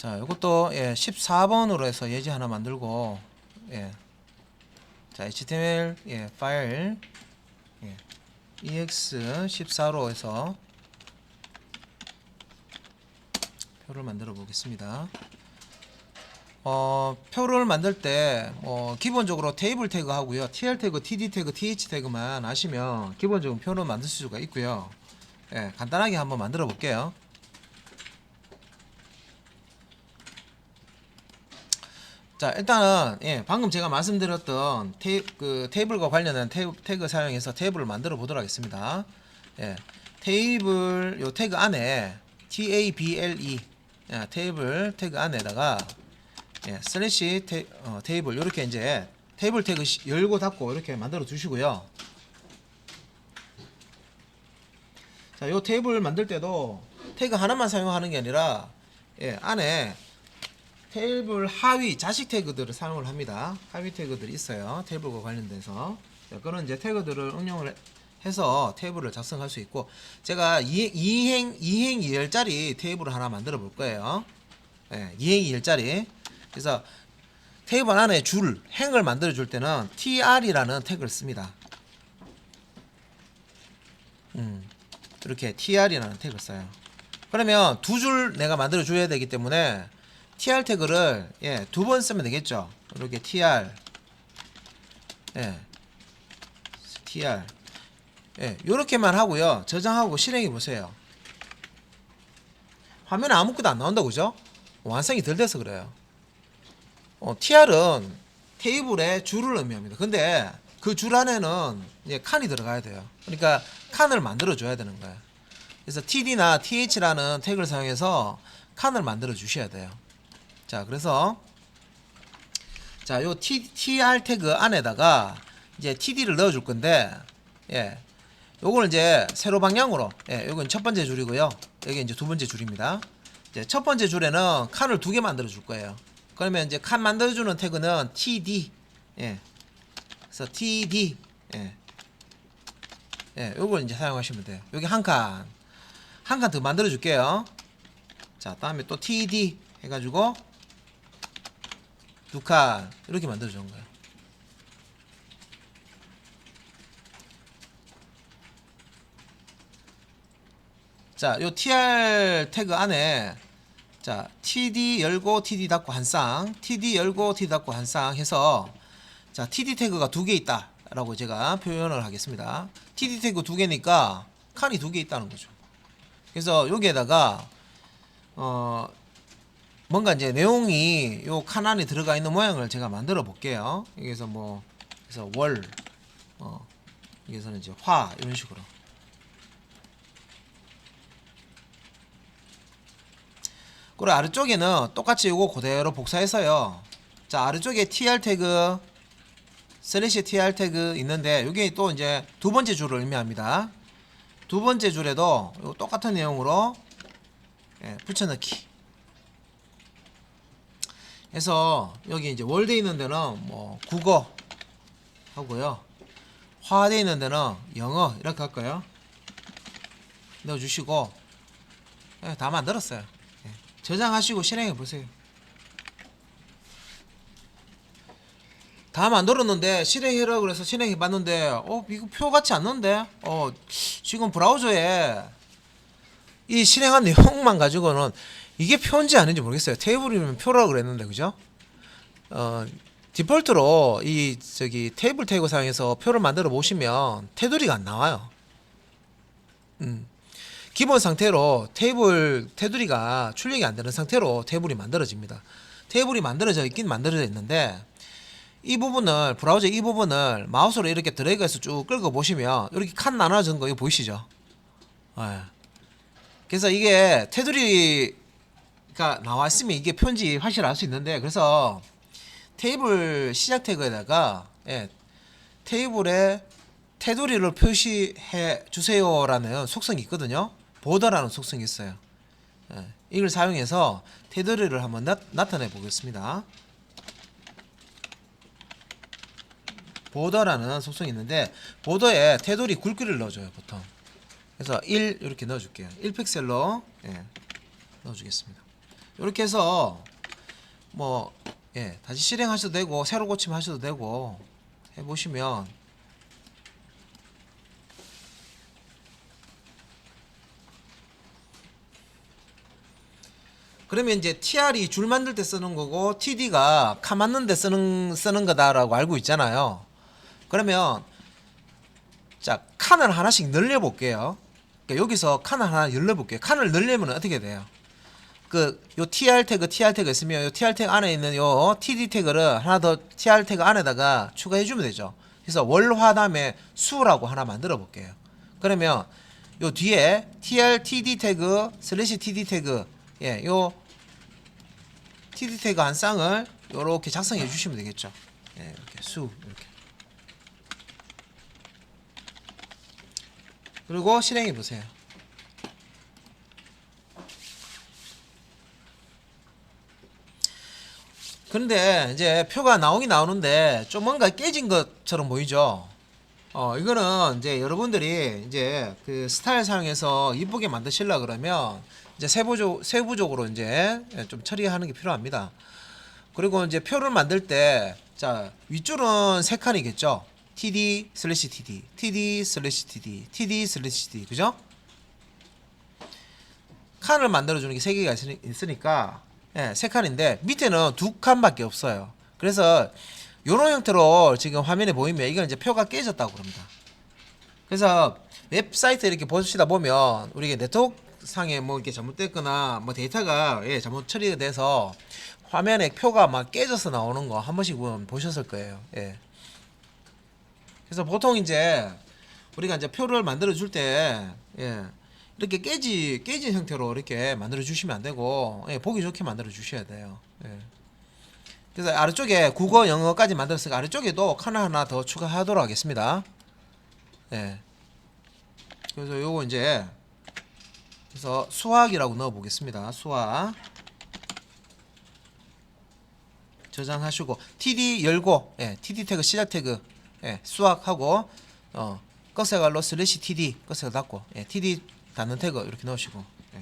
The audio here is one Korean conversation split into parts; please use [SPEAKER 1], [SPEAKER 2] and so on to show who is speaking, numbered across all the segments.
[SPEAKER 1] 자, 이것도 14번으로 해서 예제 하나 만들고, 자, HTML 파일 ex14로 해서 표를 만들어 보겠습니다. 표를 만들 때 기본적으로 테이블 태그 하고요, tr 태그, td 태그, th 태그만 아시면 기본적으로 표를 만들 수가 있고요. 간단하게 한번 만들어 볼게요. 자, 일단은 방금 제가 말씀드렸던 테이블과 관련된 태그 사용해서 테이블을 만들어 보도록 하겠습니다. 테이블 요 태그 안에 table 테이블 태그 안에다가 슬래시 테이블 이렇게 이제 테이블 태그 열고 닫고 이렇게 만들어 주시고요. 자, 요 테이블 만들 때도 태그 하나만 사용하는 게 아니라 안에 테이블 하위 자식 태그들을 사용을 합니다. 하위 태그들이 있어요. 테이블과 관련돼서. 자, 그런 이제 태그들을 응용을 해서 테이블을 작성할 수 있고, 제가 2행 2열짜리 테이블을 하나 만들어 볼 거예요. 2행 2열짜리. 그래서 테이블 안에 행을 만들어 줄 때는 tr이라는 태그를 씁니다. 이렇게 tr이라는 태그를 써요. 그러면 두 줄 내가 만들어 줘야 되기 때문에 tr 태그를 두 번 쓰면 되겠죠. 이렇게 tr tr 요렇게만 하고요. 저장하고 실행해 보세요. 화면에 아무것도 안 나온다, 그죠? 완성이 덜 돼서 그래요. tr은 테이블의 줄을 의미합니다. 근데 그 줄 안에는 칸이 들어가야 돼요. 그러니까 칸을 만들어 줘야 되는 거예요. 그래서 td나 th라는 태그를 사용해서 칸을 만들어 주셔야 돼요. 자, 그래서 자, 요 tr 태그 안에다가 이제 td를 넣어 줄 건데, 요거는 이제 세로 방향으로, 요건 첫 번째 줄이고요. 여기 이제 두 번째 줄입니다. 이제 첫 번째 줄에는 칸을 두 개 만들어 줄 거예요. 그러면 이제 칸 만들어 주는 태그는 td. 그래서 td. 요걸 이제 사용하시면 돼요. 여기 한 칸 더 만들어 줄게요. 자, 다음에 또 td 해가지고 두 칸 이렇게 만들어 주는 거예요. 자, 요 tr 태그 안에 자, td 열고 td 닫고 한 쌍, td 열고 td 닫고 한 쌍 해서, 자, td 태그가 두 개 있다 라고 제가 표현을 하겠습니다. td 태그 두 개니까 칸이 두 개 있다는 거죠. 그래서 여기에다가 뭔가 이제 내용이 요 칸 안에 들어가 있는 모양을 제가 만들어 볼게요. 여기서 그래서 월, 여기서는 이제 화, 이런 식으로. 그리고 아래쪽에는 똑같이 이거 그대로 복사해서요. 자, 아래쪽에 tr 태그, 슬래시 tr 태그 있는데, 이게 또 이제 두 번째 줄을 의미합니다. 두 번째 줄에도 똑같은 내용으로 붙여넣기 해서, 여기 이제 월 돼 있는 데는 국어 하고요, 화 돼 있는 데는 영어 이렇게 할까요? 넣어주시고, 다 만들었어요. 저장하시고 실행해 보세요. 다 만들었는데 실행해라 그래서 실행해 봤는데 이거 표 같지 않는데, 지금 브라우저에 이 실행한 내용만 가지고는 이게 표인지 아닌지 모르겠어요. 테이블이면 표라고 그랬는데, 그죠? 디폴트로 테이블 태그 사용해서 표를 만들어 보시면 테두리가 안 나와요. 기본 상태로 테이블 테두리가 출력이 안 되는 상태로 테이블이 만들어집니다. 테이블이 만들어져 있긴 만들어져 있는데, 이 부분을, 브라우저 이 부분을 마우스로 이렇게 드래그해서 쭉 끌고 보시면 이렇게 칸 나눠진 거 이거 보이시죠? 그래서 이게 테두리가 나와 있으면 이게 표인지 확실히 알 수 있는데, 그래서 테이블 시작 태그에다가 테이블에 테두리를 표시해 주세요라는 속성이 있거든요. 보더라는 속성이 있어요. 이걸 사용해서 테두리를 한번 나타내 보겠습니다. 보더라는 속성이 있는데, 보더에 테두리 굵기를 넣어줘요, 보통. 그래서 1 이렇게 넣어줄게요. 1픽셀로 넣어주겠습니다. 이렇게 해서 뭐 예, 다시 실행하셔도 되고 새로 고침하셔도 되고 해보시면 그러면 이제 TR이 줄 만들 때 쓰는 거고 TD가 칸 맞는 데 쓰는 거다라고 알고 있잖아요. 그러면 자 칸을 하나씩 늘려 볼게요. 그러니까 여기서 칸을 하나 열려 볼게요. 칸을 늘리면 어떻게 돼요? 그 요 TR 태그 있으면 요 TR 태그 안에 있는 요 TD 태그를 하나 더 TR 태그 안에다가 추가해 주면 되죠. 그래서 월화 다음에 수라고 하나 만들어 볼게요. 그러면 요 뒤에 TR TD 태그 슬래시 TD 태그 예, 요 TD 태그 한 쌍을 요렇게 작성해 주시면 되겠죠. 예, 이렇게 수 이렇게. 그리고 실행해 보세요. 근데 이제 표가 나오긴 나오는데 좀 뭔가 깨진 것처럼 보이죠. 이거는 이제 여러분들이 이제 그 스타일 사용해서 이쁘게 만드시려 그러면 이제 세부적으로 이제 좀 처리하는 게 필요합니다. 그리고 이제 표를 만들 때 자 윗줄은 세 칸이겠죠. TD 슬래시 TD, TD 슬래시 TD, TD 슬래시 TD 그죠? 칸을 만들어주는 게 세 개가 있으니까 예, 세 칸인데 밑에는 두 칸밖에 없어요. 그래서 이런 형태로 지금 화면에 보이면 이건 이제 표가 깨졌다고 그럽니다. 그래서 웹사이트 이렇게 보시다 보면 우리가 네트워크 상에 뭐 이렇게 잘못됐거나 뭐 데이터가 예, 잘못 처리가 돼서 화면에 표가 막 깨져서 나오는 거 한 번씩 보셨을 거예요. 예. 그래서 보통 이제 우리가 이제 표를 만들어 줄 때 예, 이렇게 깨진 형태로 이렇게 만들어 주시면 안 되고 예, 보기 좋게 만들어 주셔야 돼요. 예. 그래서 아래쪽에 국어 영어까지 만들었으니까 아래쪽에도 칸 하나 더 추가하도록 하겠습니다. 예. 그래서 요거 이제 그래서 수학이라고 넣어 보겠습니다. 수학 저장하시고 TD 열고 예, TD 태그 시작 태그 예, 수학하고 꺽쇠갈로 슬래시 TD 꺽쇠가 닫고 예, TD 닫는 태그 이렇게 넣으시고 예.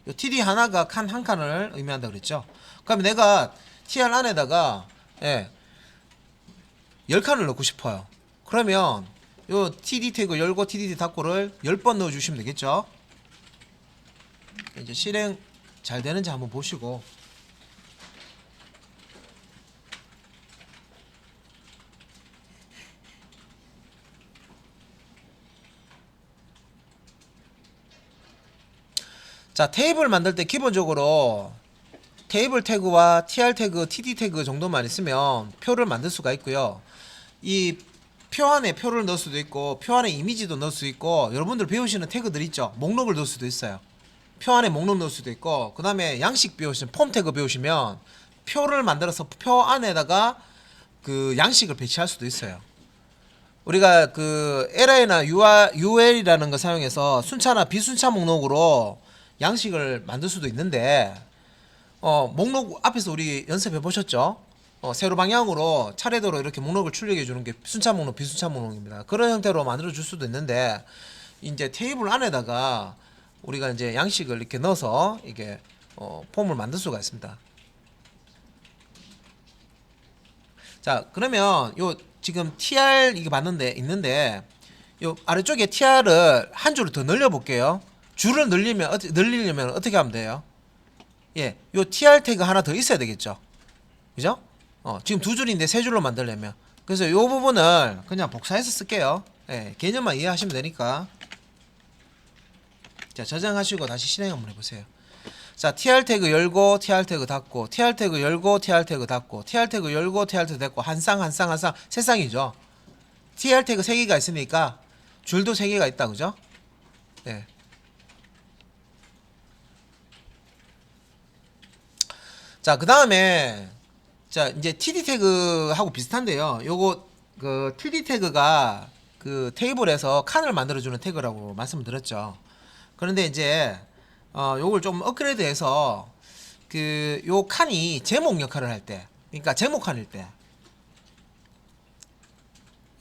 [SPEAKER 1] 요 TD 하나가 칸 한 칸을 의미한다 그랬죠. 그러면 내가 TR 안에다가 예, 10칸을 넣고 싶어요. 그러면 요 TD 태그 열고 TD 닫고를 10번 넣어 주시면 되겠죠. 이제 실행 잘 되는지 한번 보시고 자 테이블 만들 때 기본적으로 테이블 태그와 tr 태그, td 태그 정도만 있으면 표를 만들 수가 있고요. 이 표 안에 표를 넣을 수도 있고 표 안에 이미지도 넣을 수 있고 여러분들 배우시는 태그들 있죠. 목록을 넣을 수도 있어요. 표 안에 목록 넣을 수도 있고 그 다음에 양식 배우시면 폼 태그 배우시면 표를 만들어서 표 안에다가 그 양식을 배치할 수도 있어요. 우리가 그 LI나 UL이라는 거 사용해서 순차나 비순차 목록으로 양식을 만들 수도 있는데 목록 앞에서 우리 연습해 보셨죠? 세로 방향으로 차례대로 이렇게 목록을 출력해 주는 게 순차 목록, 비순차 목록입니다. 그런 형태로 만들어 줄 수도 있는데 이제 테이블 안에다가 우리가 이제 양식을 이렇게 넣어서 이게 폼을 만들 수가 있습니다. 자, 그러면 요 지금 TR 이게 맞는데 있는데 요 아래쪽에 TR을 한 줄을 더 늘려 볼게요. 줄을 늘리려면 어떻게 하면 돼요? 예, 요 TR 태그 하나 더 있어야 되겠죠. 그죠? 지금 두 줄인데 세 줄로 만들려면. 그래서 요 부분을 그냥 복사해서 쓸게요. 예, 개념만 이해하시면 되니까. 자, 저장하시고 다시 실행 한번 해보세요. 자, TR 태그 열고, TR 태그 닫고, TR 태그 열고, TR 태그 닫고, TR 태그 열고, TR 태그 닫고, 한 쌍, 세 쌍이죠. TR 태그 3개가 있으니까 줄도 3개가 있다, 그죠? 예. 자, 그 다음에 자 이제 TD 태그하고 비슷한데요. 요거 그 TD 태그가 그 테이블에서 칸을 만들어주는 태그라고 말씀드렸죠. 그런데 이제 요걸 좀 업그레이드해서 그 요 칸이 제목 역할을 할 때, 그러니까 제목 칸일 때,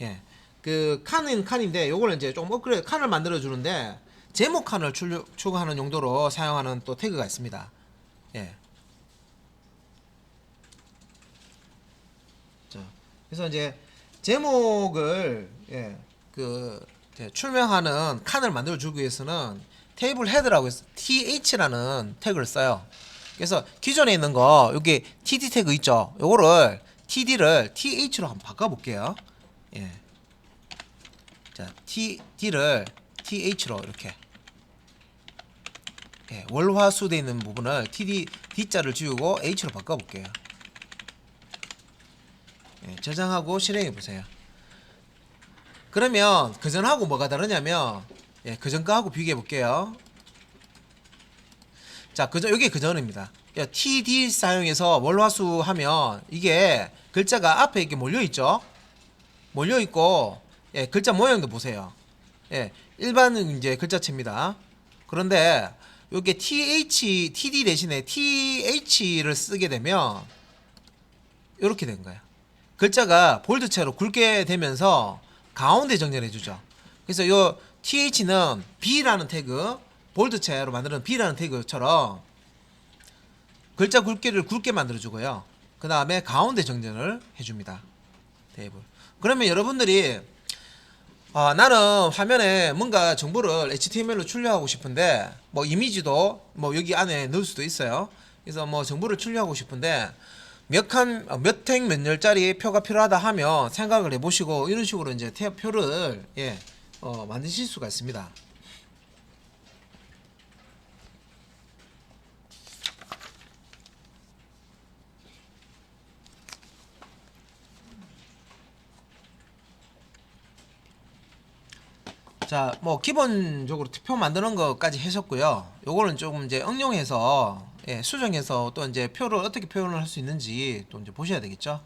[SPEAKER 1] 예, 그 칸은 칸인데 요걸 이제 좀 업그레이드 칸을 만들어주는데 제목 칸을 추가하는 용도로 사용하는 또 태그가 있습니다. 예. 자, 그래서 이제 제목을 이제 출명하는 칸을 만들어 주기 위해서는 테이블 헤드라고 해서 th라는 태그를 써요. 그래서 기존에 있는 거 여기 td 태그 있죠. 요거를 td를 th로 한번 바꿔 볼게요. 예. 자, td를 th로 이렇게 월화수돼 있는 부분을 d자를 지우고 h로 바꿔 볼게요. 저장하고 실행해 보세요. 그러면 그전하고 뭐가 다르냐면 그전 거하고 비교해 볼게요. 자, 여기 그전입니다. td 사용해서 월화수 하면 이게 글자가 앞에 이렇게 몰려 있죠. 몰려 있고 글자 모양도 보세요. 일반 이제 글자체입니다. 그런데 여기 td 대신에 th를 쓰게 되면 이렇게 된 거예요. 글자가 볼드체로 굵게 되면서 가운데 정렬해 주죠. 그래서 요 th는 b라는 태그, 볼드체로 만드는 b라는 태그처럼 글자 굵기를 굵게 만들어 주고요. 그 다음에 가운데 정렬을 해줍니다. 테이블. 그러면 여러분들이 나는 화면에 뭔가 정보를 HTML로 출력하고 싶은데 뭐 이미지도 뭐 여기 안에 넣을 수도 있어요. 그래서 뭐 정보를 출력하고 싶은데 몇 행 몇 열짜리 표가 필요하다 하면 생각을 해보시고 이런 식으로 이제 표를 만드실 수가 있습니다. 자, 뭐 기본적으로 표 만드는 것까지 하셨고요. 요거는 조금 이제 응용해서 수정해서 또 이제 표를 어떻게 표현을 할 수 있는지 또 이제 보셔야 되겠죠.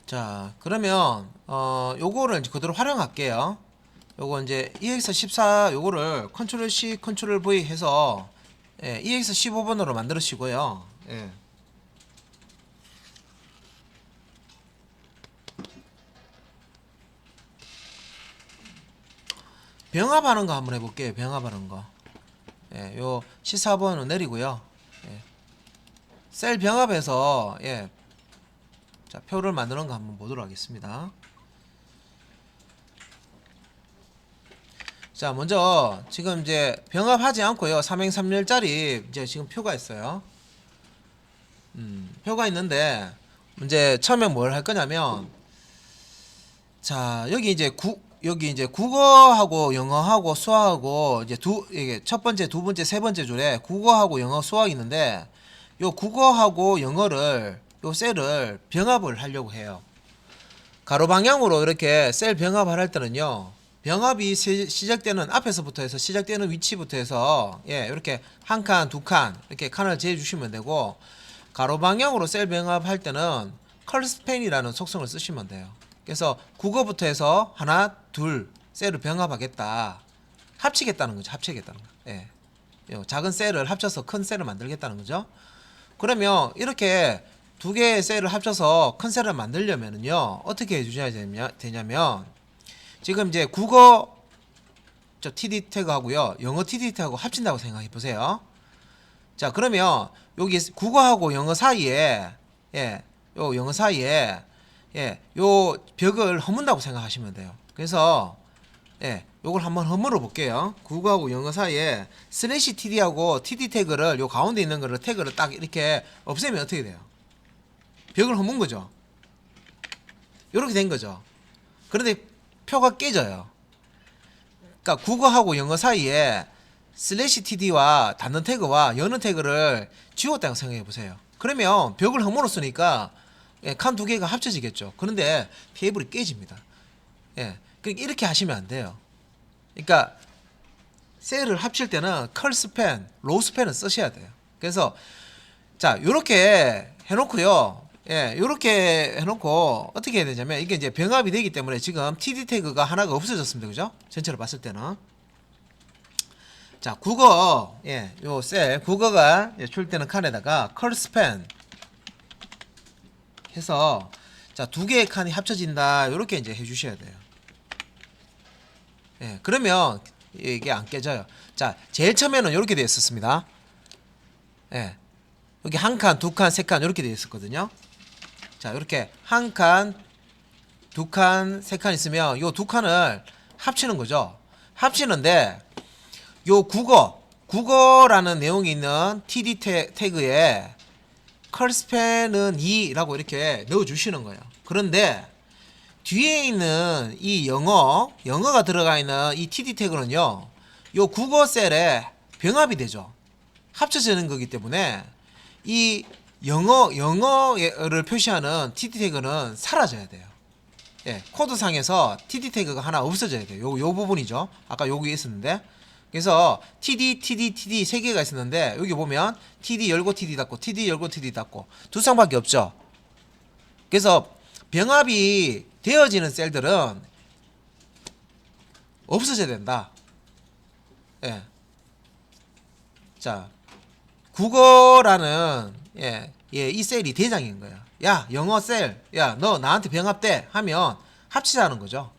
[SPEAKER 1] 자, 그러면 요거를 이제 그대로 활용할게요. 요거 이제 EX14 요거를 컨트롤 C, 컨트롤 V 해서 EX15번으로 만들으시고요. 병합하는 거 한번 해볼게요. 병합하는 거. 요 14번은 내리고요. 셀 병합해서 자, 표를 만드는 거 한번 보도록 하겠습니다. 자, 먼저 지금 이제 병합하지 않고요. 3행 3열짜리 이제 지금 표가 있어요. 표가 있는데 이제 처음에 뭘 할 거냐면 자, 여기 이제 국어하고 영어하고 수학하고 이제 이게 첫 번째, 두 번째, 세 번째 줄에 국어하고 영어, 수학이 있는데 요 국어하고 영어를 요 셀을 병합을 하려고 해요. 가로 방향으로 이렇게 셀 병합을 할 때는요. 병합이 시작되는 앞에서부터 해서 시작되는 위치부터 해서 이렇게 한 칸, 두 칸 이렇게 칸을 재어 주시면 되고 가로 방향으로 셀 병합할 때는 컬스펜이라는 속성을 쓰시면 돼요. 그래서 국어부터 해서 하나, 둘 셀을 병합하겠다. 합치겠다는 거죠. 합치겠다는 거. 작은 셀을 합쳐서 큰 셀을 만들겠다는 거죠. 그러면 이렇게 두 개의 셀을 합쳐서 큰 셀을 만들려면요 어떻게 해주셔야 되냐면 지금 이제 국어 TD 태그 하고요 영어 TD 태그하고 합친다고 생각해 보세요. 자, 그러면 여기 국어하고 영어 사이에 요 영어 사이에 요 벽을 허문다고 생각하시면 돼요. 그래서 요걸 한번 허물어 볼게요. 국어하고 영어 사이에 슬래시 TD하고 TD 태그를 요 가운데 있는 거를 태그를 딱 이렇게 없애면 어떻게 돼요? 벽을 허문 거죠. 요렇게 된 거죠. 그런데 표가 깨져요. 그러니까 국어하고 영어 사이에 슬래시 TD와 닫는 태그와 여는 태그를 지웠다고 생각해 보세요. 그러면 벽을 허물었으니까 칸 두 개가 합쳐지겠죠. 그런데 테이블이 깨집니다. 그러니까 이렇게 하시면 안 돼요. 그러니까 셀을 합칠 때는 컬 스팬, 로우 스팬을 쓰셔야 돼요. 그래서 자, 요렇게 해놓고요. 요렇게 해놓고 어떻게 해야 되냐면 이게 이제 병합이 되기 때문에 지금 TD 태그가 하나가 없어졌습니다. 그죠? 전체로 봤을 때는. 자, 국어, 요 셀, 국어가 출되는 칸에다가 컬 스팬 해서 자, 두 개의 칸이 합쳐진다. 이렇게 이제 해주셔야 돼요. 예, 그러면 이게 안 깨져요. 자, 제일 처음에는 이렇게 되어 있었습니다. 예, 여기 한 칸, 두 칸, 세 칸 이렇게 되어 있었거든요. 자, 이렇게 한 칸, 두 칸, 세 칸 있으면 요 두 칸을 합치는 거죠. 합치는데 요 국어라는 내용이 있는 TD 태그에 컬스펜은 2라고 이렇게 넣어주시는 거예요. 그런데 뒤에 있는 이 영어가 들어가 있는 이 TD 태그는요, 요 국어 셀에 병합이 되죠. 합쳐지는 거기 때문에 이 영어를 표시하는 TD 태그는 사라져야 돼요. 예, 코드상에서 TD 태그가 하나 없어져야 돼요. 요 부분이죠. 아까 여기 있었는데. 그래서 TD 세 개가 있었는데 여기 보면 TD 열고 TD 닫고 TD 열고 TD 닫고 두 쌍밖에 없죠. 그래서 병합이 되어지는 셀들은 없어져야 된다. 예. 자, 국어라는 이 셀이 대장인 거야. 야, 영어 셀, 야, 너 나한테 병합돼 하면 합치자는 거죠.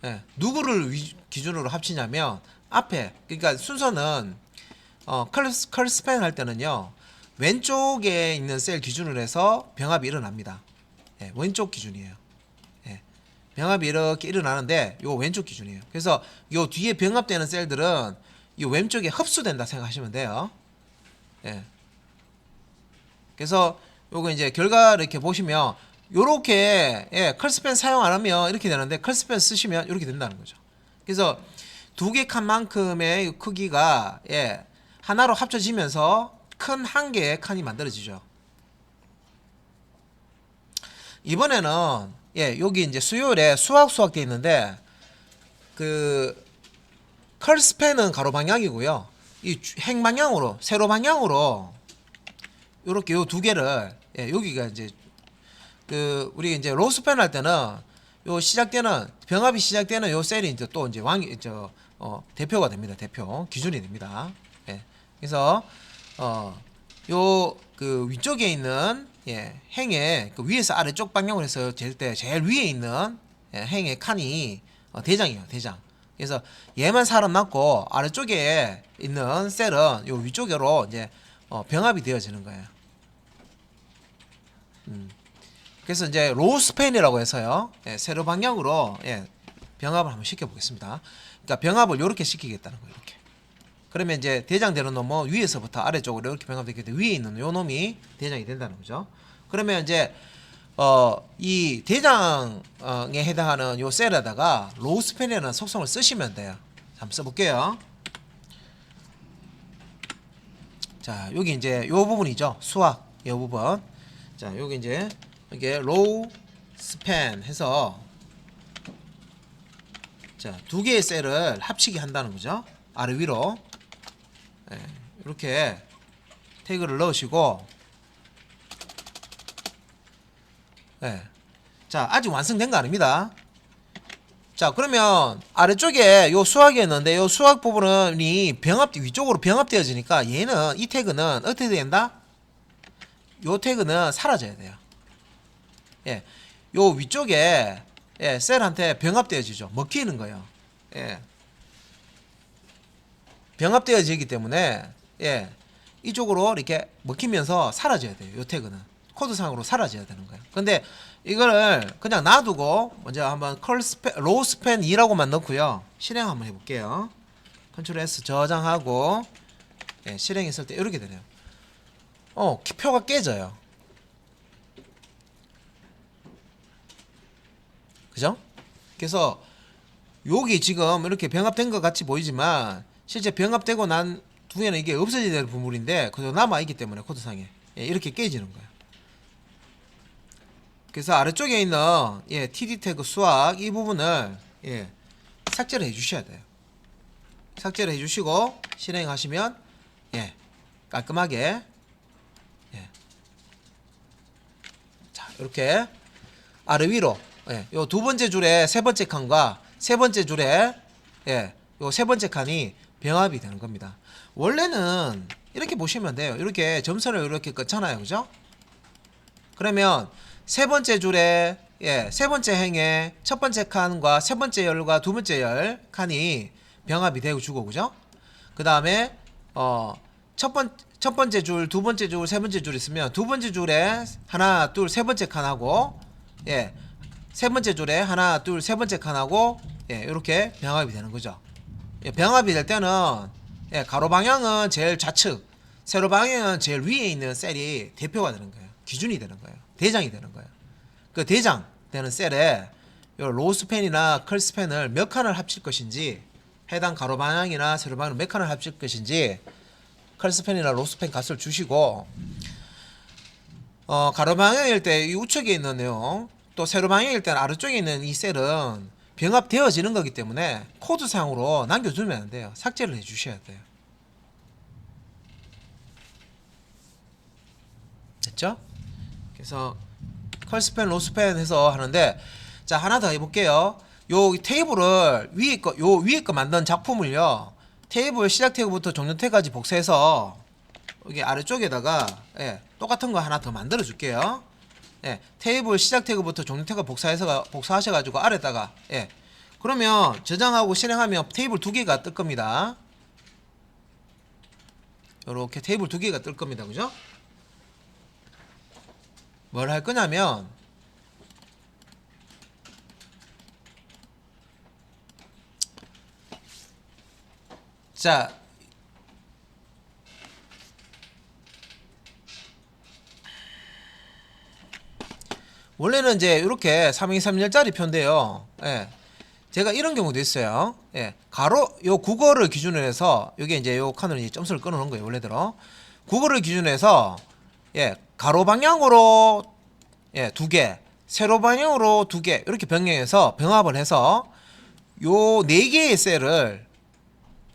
[SPEAKER 1] 예. 누구를 기준으로 합치냐면 앞에, 그러니까 순서는 컬스펜 할 때는요, 왼쪽에 있는 셀 기준으로 해서 병합이 일어납니다. 예, 왼쪽 기준이에요. 예, 병합이 이렇게 일어나는데 요 왼쪽 기준이에요. 그래서 요 뒤에 병합되는 셀들은 이 왼쪽에 흡수된다 생각하시면 돼요. 예. 그래서 요거 이제 결과를 이렇게 보시면 요렇게 컬스펜 사용 안 하면 이렇게 되는데 컬스펜 쓰시면 이렇게 된다는 거죠. 그래서 두 개 칸만큼의 크기가 하나로 합쳐지면서 큰 한 개의 칸이 만들어지죠. 이번에는 여기 이제 수요일에 수학 되어 있는데 그 컬스펜은 가로 방향이고요. 이 행 방향으로 세로 방향으로 요렇게 요 두 개를 여기가 이제 그 우리 이제 로스펜 할 때는 요 시작되는 병합이 시작되는 요 셀이 이제 또 이제 대표가 됩니다. 대표 기준이 됩니다. 그래서 요 그 위쪽에 있는 행의 그 위에서 아래쪽 방향으로 해서 잴 때 제일 위에 있는 행의 칸이 대장이에요. 대장. 그래서 얘만 살아남고 아래쪽에 있는 셀은 요 위쪽으로 이제 병합이 되어지는 거예요. 그래서 이제 로스펜이라고 해서요, 세로 방향으로 병합을 한번 시켜보겠습니다. 그러니까 병합을 이렇게 시키겠다는 거예요. 이렇게. 그러면 이제 대장되는 놈은 위에서부터 아래쪽으로 이렇게 병합되기 때문에 위에 있는 요 놈이 대장이 된다는 거죠. 그러면 이제 이 대장에 해당하는 요 셀에다가 로스펜이라는 속성을 쓰시면 돼요. 한번 써볼게요. 자, 여기 이제 요 부분이죠. 수학 요 부분. 자, 여기 이제 이게 로우 스팬 해서 자, 두 개의 셀을 합치게 한다는 거죠. 아래 위로 이렇게 태그를 넣으시고 자, 아직 완성된 거 아닙니다. 자, 그러면 아래쪽에 요 수학이었는데 요 수학 부분이 위쪽으로 병합되어지니까 얘는 이 태그는 어떻게 된다? 요 태그는 사라져야 돼요. 요 위쪽에 셀한테 병합되어지죠. 먹히는 거예요. 병합되어지기 때문에 이쪽으로 이렇게 먹히면서 사라져야 돼요. 요 태그는 코드상으로 사라져야 되는 거예요. 근데 이거를 그냥 놔두고 먼저 한번 로스펜 2라고만 넣고요. 실행 한번 해볼게요. 컨트롤 S 저장하고 실행했을 때 이렇게 되네요. 표가 깨져요. 그죠? 그래서 여기 지금 이렇게 병합된 것 같이 보이지만 실제 병합되고 난 뒤에는 이게 없어져야 될 부분인데 그래도 남아있기 때문에 코드상에 이렇게 깨지는 거예요. 그래서 아래쪽에 있는 TD 태그 수학 이 부분을 삭제를 해주셔야 돼요. 삭제를 해주시고 실행하시면 깔끔하게 자, 이렇게 아래 위로 요 두 번째 줄에 세 번째 칸과 세 번째 줄에 요 세 번째 칸이 병합이 되는 겁니다. 원래는 이렇게 보시면 돼요. 이렇게 점선을 이렇게 긋잖아요. 그죠? 그러면 세 번째 줄에 세 번째 행에 첫 번째 칸과 세 번째 열과 두 번째 열 칸이 병합이 되고 주고 그죠? 그 다음에 첫 번째 줄, 두 번째 줄, 세 번째 줄 있으면 두 번째 줄에 하나, 둘, 세 번째 칸하고 세 번째 줄에 하나, 둘, 세 번째 칸하고 이렇게 병합이 되는 거죠. 병합이 될 때는 가로 방향은 제일 좌측, 세로 방향은 제일 위에 있는 셀이 대표가 되는 거예요. 기준이 되는 거예요. 대장이 되는 거예요. 그 대장 되는 셀에 요 로우스팬이나 컬스팬을 몇 칸을 합칠 것인지, 해당 가로 방향이나 세로 방향을 몇 칸을 합칠 것인지 컬스팬이나 로우스팬 값을 주시고, 가로 방향일 때 이 우측에 있는 내용, 또 세로 방향일 때는 아래쪽에 있는 이 셀은 병합되어지는 거기 때문에 코드상으로 남겨두면 안 돼요. 삭제를 해 주셔야 돼요. 됐죠? 그래서 컬스팬, 로스팬 해서 하는데, 자, 하나 더 해볼게요. 요 테이블을 위에 거 만든 작품을요, 테이블 시작 태그부터 종료 태그까지 복사해서 여기 아래쪽에다가 똑같은 거 하나 더 만들어 줄게요. 테이블 시작 태그부터 종료 태그 복사하셔가지고 아래다가 그러면 저장하고 실행하면 테이블 두 개가 뜰 겁니다. 요렇게 테이블 두 개가 뜰 겁니다. 그죠? 뭘 할 거냐면, 자, 원래는 이제 이렇게 3231짜리 표인데요. 제가 이런 경우도 있어요. 가로 요 국어를 기준으로 해서 여기 이제 요 칸으로 이제 점수를 끊어 놓은 거예요. 원래대로 국어를 기준으로 해서 가로 방향으로 두 개, 세로 방향으로 두 개 이렇게 변경해서 병합을 해서 요 네 개의 셀을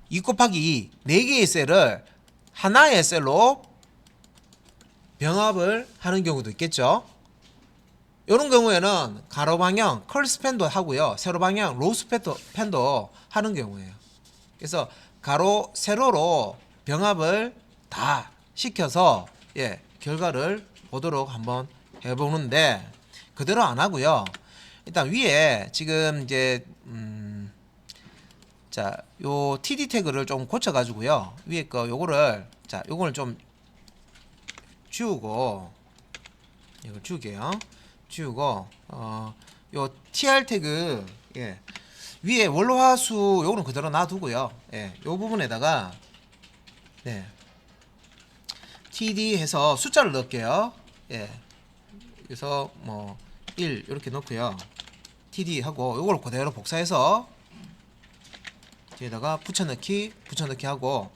[SPEAKER 1] 2 곱하기 2 네 개의 셀을 하나의 셀로 병합을 하는 경우도 있겠죠. 이런 경우에는 가로 방향 컬스팬도 하고요, 세로 방향 로스팬도 하는 경우예요. 그래서 가로 세로로 병합을 다 시켜서 결과를 보도록 한번 해보는데, 그대로 안 하고요. 일단 위에 지금 이제 자, 요 TD 태그를 좀 고쳐가지고요, 위에 거 요거를 요거를 좀 지우고, 이걸 지울게요. 지우고 요 TR 태그 위에 원로화수 요거는 그대로 놔두고요. 요 부분에다가 TD 해서 숫자를 넣을게요. 그래서 뭐 1 이렇게 넣고요. TD 하고 요걸 그대로 복사해서 뒤에다가 붙여넣기 하고,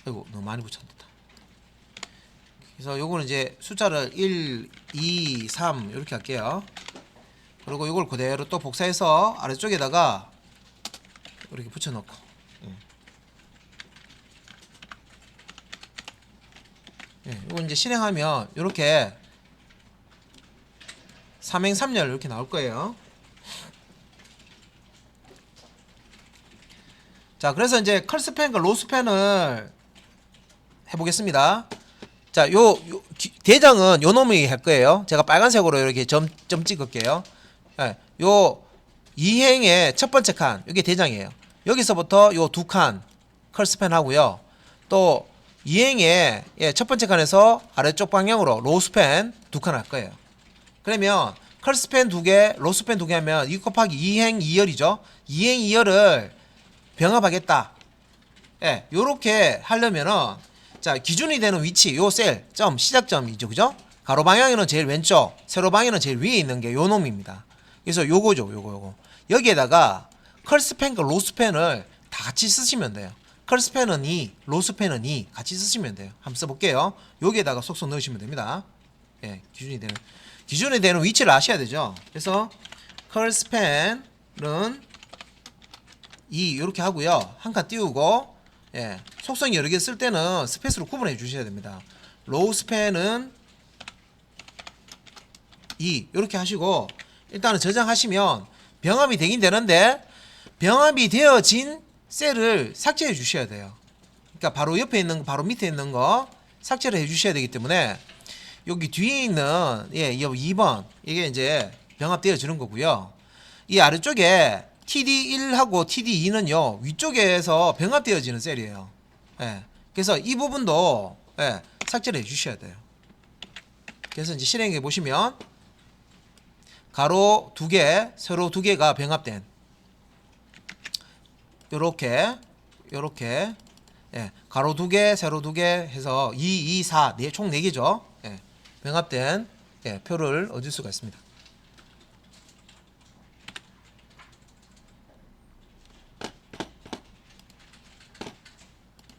[SPEAKER 1] 아이고 너무 많이 붙였다. 그래서 요거는 이제 숫자를 1, 2, 3 이렇게 할게요. 그리고 요걸 그대로 또 복사해서 아래쪽에다가 이렇게 붙여넣고, 요거 이제 실행하면 요렇게 3행 3열 이렇게 나올 거예요. 자, 그래서 이제 컬스팬과 로스팬을 해보겠습니다. 자, 대장은 요 놈이 할 거예요. 제가 빨간색으로 이렇게 점 찍을게요. 요 2행의 첫 번째 칸, 이게 대장이에요. 여기서부터 요 두 칸 컬스팬 하고요. 또 2행의 첫 번째 칸에서 아래쪽 방향으로 로스팬 두 칸 할 거예요. 그러면 컬스팬 두 개, 로스팬 두 개 하면 2 곱하기 2행 2열이죠. 2행 2열을 병합하겠다. 요렇게 하려면은, 자, 기준이 되는 위치, 요 셀, 점, 시작점이죠. 그죠? 가로 방향에는 제일 왼쪽, 세로 방향에는 제일 위에 있는 게 요 놈입니다. 그래서 요거죠. 요거. 여기에다가 컬스팬과 로스팬을 다 같이 쓰시면 돼요. 컬스팬은 2, 로스팬은 2 같이 쓰시면 돼요. 한번 써볼게요. 여기에다가 쏙쏙 넣으시면 됩니다. 기준이 되는 위치를 아셔야 되죠. 그래서 컬스팬은 2 이렇게 하고요. 한 칸 띄우고, 속성 여러 개 쓸 때는 스페이스로 구분해 주셔야 됩니다. 로우스팬은 2 이렇게 하시고, 일단은 저장하시면 병합이 되긴 되는데, 병합이 되어진 셀을 삭제해 주셔야 돼요. 그러니까 바로 옆에 있는 거, 바로 밑에 있는 거 삭제를 해 주셔야 되기 때문에, 여기 뒤에 있는 이 2번 이게 이제 병합되어지는 거고요. 이 아래쪽에 TD1하고 TD2는요 위쪽에서 병합되어지는 셀이에요. 예. 그래서 이 부분도 삭제를 해주셔야 돼요. 그래서 이제 실행해 보시면 가로 2개, 세로 2개가 병합된 요렇게 가로 2개, 세로 2개 해서 2, 2, 4 총 4개죠. 병합된 표를 얻을 수가 있습니다.